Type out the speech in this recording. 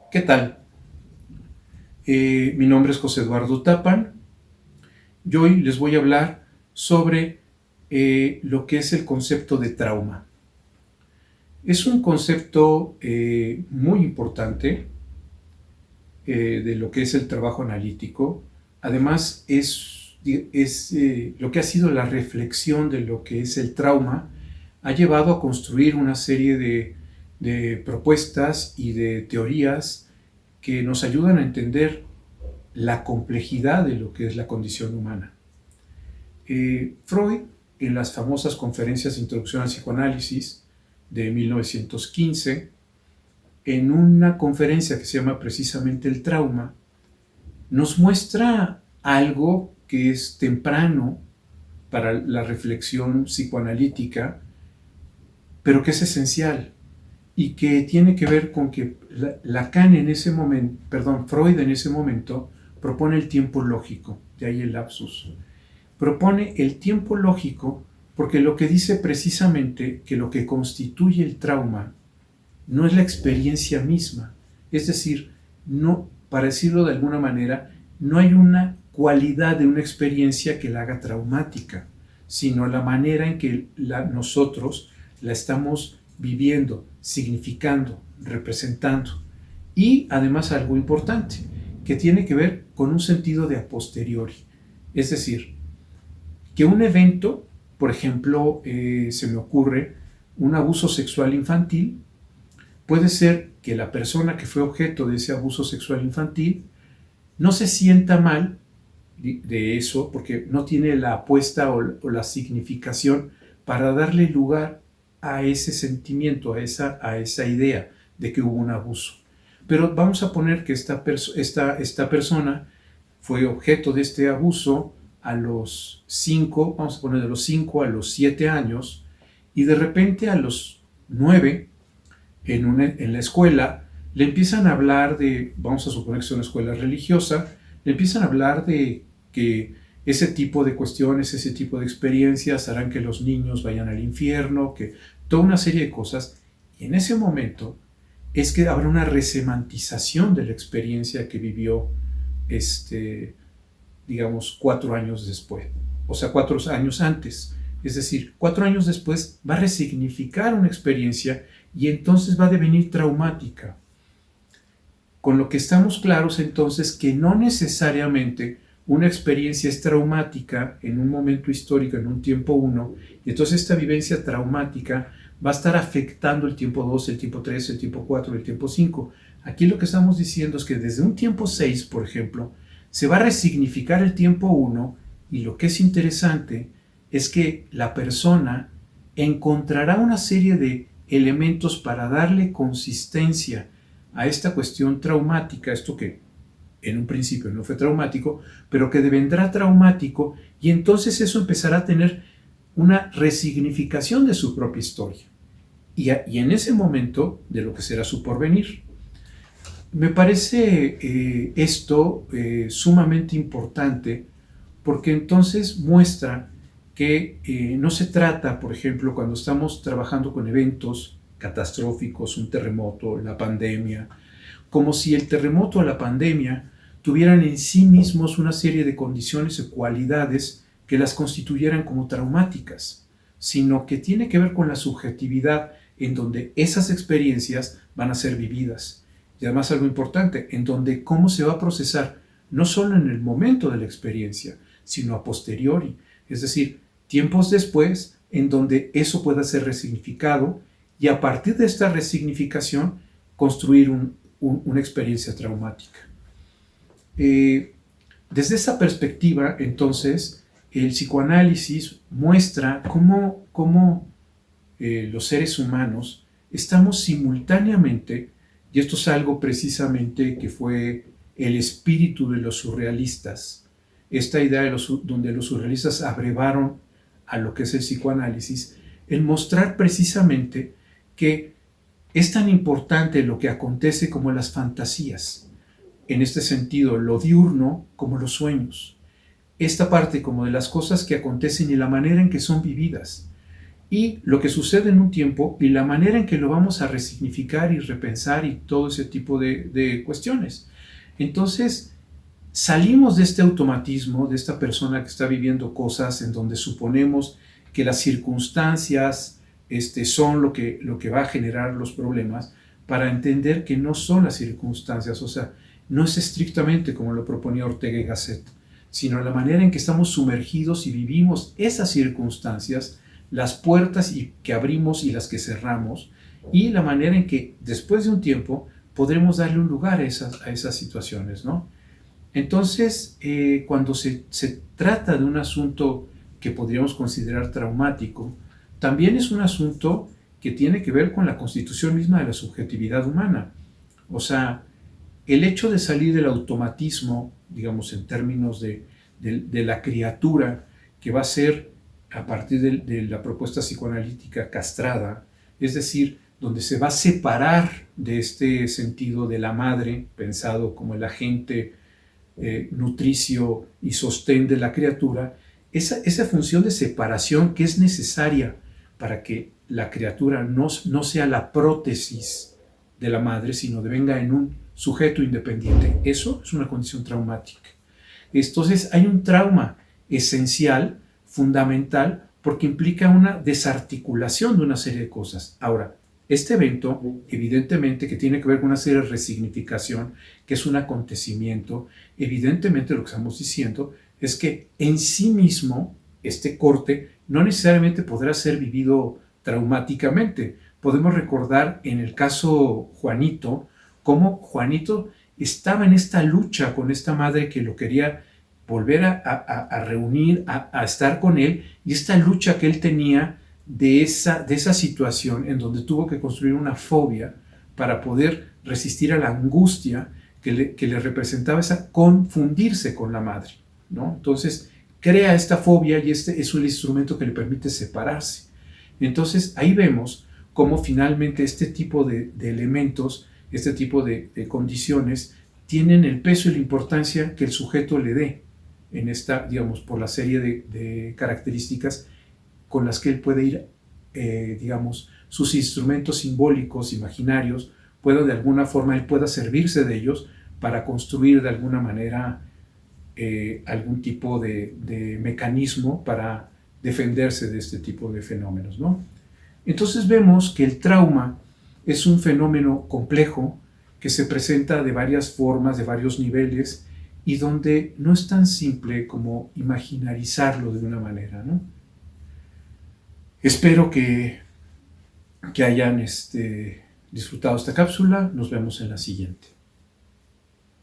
¿Qué tal? Mi nombre es José Eduardo Tapan y hoy les voy a hablar sobre lo que es el concepto de trauma. Es un concepto muy importante de lo que es el trabajo analítico. Además, es lo que ha sido la reflexión de lo que es el trauma, ha llevado a construir una serie de propuestas y de teorías que nos ayudan a entender la complejidad de lo que es la condición humana. Freud, en las famosas conferencias de introducción al psicoanálisis de 1915, en una conferencia que se llama precisamente El trauma, nos muestra algo que es temprano para la reflexión psicoanalítica, pero que es esencial y que tiene que ver con que Lacan en ese momento, perdón, Freud en ese momento propone el tiempo lógico, de ahí el lapsus. Propone el tiempo lógico porque lo que dice precisamente que lo que constituye el trauma no es la experiencia misma, es decir, no, para decirlo de alguna manera, no hay una cualidad de una experiencia que la haga traumática, sino la manera en que nosotros la estamos viviendo, significando, representando. Y además algo importante, que tiene que ver con un sentido de a posteriori. Es decir, que un evento, por ejemplo, se me ocurre un abuso sexual infantil, puede ser que la persona que fue objeto de ese abuso sexual infantil no se sienta mal de eso porque no tiene la apuesta o la significación para darle lugar a ese sentimiento, a esa idea de que hubo un abuso. Pero vamos a poner que esta persona fue objeto de este abuso a los 5, vamos a poner de los 5 a los 7 años, y de repente a los 9 en la escuela, le empiezan a hablar de, vamos a suponer que es una escuela religiosa, le empiezan a hablar de que ese tipo de cuestiones, ese tipo de experiencias harán que los niños vayan al infierno, que toda una serie de cosas. Y en ese momento es que habrá una resemantización de la experiencia que vivió, digamos, 4 años después, o sea, 4 años antes. Es decir, 4 años después va a resignificar una experiencia y entonces va a devenir traumática. Con lo que estamos claros entonces que no necesariamente una experiencia es traumática en un momento histórico, en un tiempo 1, y entonces esta vivencia traumática va a estar afectando el tiempo 2, el tiempo 3, el tiempo 4, el tiempo 5. Aquí lo que estamos diciendo es que desde un tiempo 6, por ejemplo, se va a resignificar el tiempo 1, y lo que es interesante es que la persona encontrará una serie de elementos para darle consistencia a esta cuestión traumática, esto que en un principio no fue traumático, pero que devendrá traumático, y entonces eso empezará a tener una resignificación de su propia historia y en ese momento de lo que será su porvenir. Me parece esto sumamente importante porque entonces muestra que no se trata, por ejemplo, cuando estamos trabajando con eventos catastróficos, un terremoto, la pandemia, como si el terremoto o la pandemia tuvieran en sí mismos una serie de condiciones o cualidades que las constituyeran como traumáticas, sino que tiene que ver con la subjetividad en donde esas experiencias van a ser vividas. Y además algo importante, en donde cómo se va a procesar, no solo en el momento de la experiencia, sino a posteriori, es decir, tiempos después, en donde eso pueda ser resignificado y a partir de esta resignificación construir una experiencia traumática. Desde esa perspectiva, entonces, el psicoanálisis muestra cómo los seres humanos estamos simultáneamente, y esto es algo precisamente que fue el espíritu de los surrealistas, esta idea donde los surrealistas abrevaron a lo que es el psicoanálisis, en mostrar precisamente que es tan importante lo que acontece como las fantasías, en este sentido lo diurno como los sueños, esta parte como de las cosas que acontecen y la manera en que son vividas. y lo que sucede en un tiempo y la manera en que lo vamos a resignificar y repensar y todo ese tipo de cuestiones. Entonces, salimos de este automatismo, de esta persona que está viviendo cosas en donde suponemos que las circunstancias son lo que va a generar los problemas, para entender que no son las circunstancias, o sea, no es estrictamente como lo proponía Ortega y Gasset, sino la manera en que estamos sumergidos y vivimos esas circunstancias, las puertas que abrimos y las que cerramos, y la manera en que después de un tiempo podremos darle un lugar a esas situaciones, ¿no? Entonces, cuando se trata de un asunto que podríamos considerar traumático, también es un asunto que tiene que ver con la constitución misma de la subjetividad humana. O sea, el hecho de salir del automatismo, digamos, en términos de la criatura que va a ser a partir de la propuesta psicoanalítica castrada, es decir, donde se va a separar de este sentido de la madre, pensado como el agente nutricio y sostén de la criatura, esa función de separación que es necesaria para que la criatura no sea la prótesis de la madre, sino devenga en un sujeto independiente. Eso es una condición traumática. Entonces hay un trauma esencial, fundamental, porque implica una desarticulación de una serie de cosas. Ahora, este evento, evidentemente, que tiene que ver con una serie de resignificación, que es un acontecimiento, evidentemente lo que estamos diciendo es que en sí mismo este corte no necesariamente podrá ser vivido traumáticamente. Podemos recordar en el caso Juanito, cómo Juanito estaba en esta lucha con esta madre que lo quería volver a reunir, a estar con él, y esta lucha que él tenía de esa situación en donde tuvo que construir una fobia para poder resistir a la angustia que le representaba esa confundirse con la madre, ¿no? Entonces crea esta fobia y este es un instrumento que le permite separarse. Entonces ahí vemos cómo finalmente este tipo de elementos, este tipo de condiciones tienen el peso y la importancia que el sujeto le dé en esta, digamos, por la serie de características con las que él puede ir, digamos, sus instrumentos simbólicos, imaginarios, de alguna forma él pueda servirse de ellos para construir de alguna manera algún tipo de mecanismo para defenderse de este tipo de fenómenos, ¿no? Entonces vemos que el trauma es un fenómeno complejo que se presenta de varias formas, de varios niveles, y donde no es tan simple como imaginarizarlo de una manera, ¿no? Espero que hayan disfrutado esta cápsula. Nos vemos en la siguiente.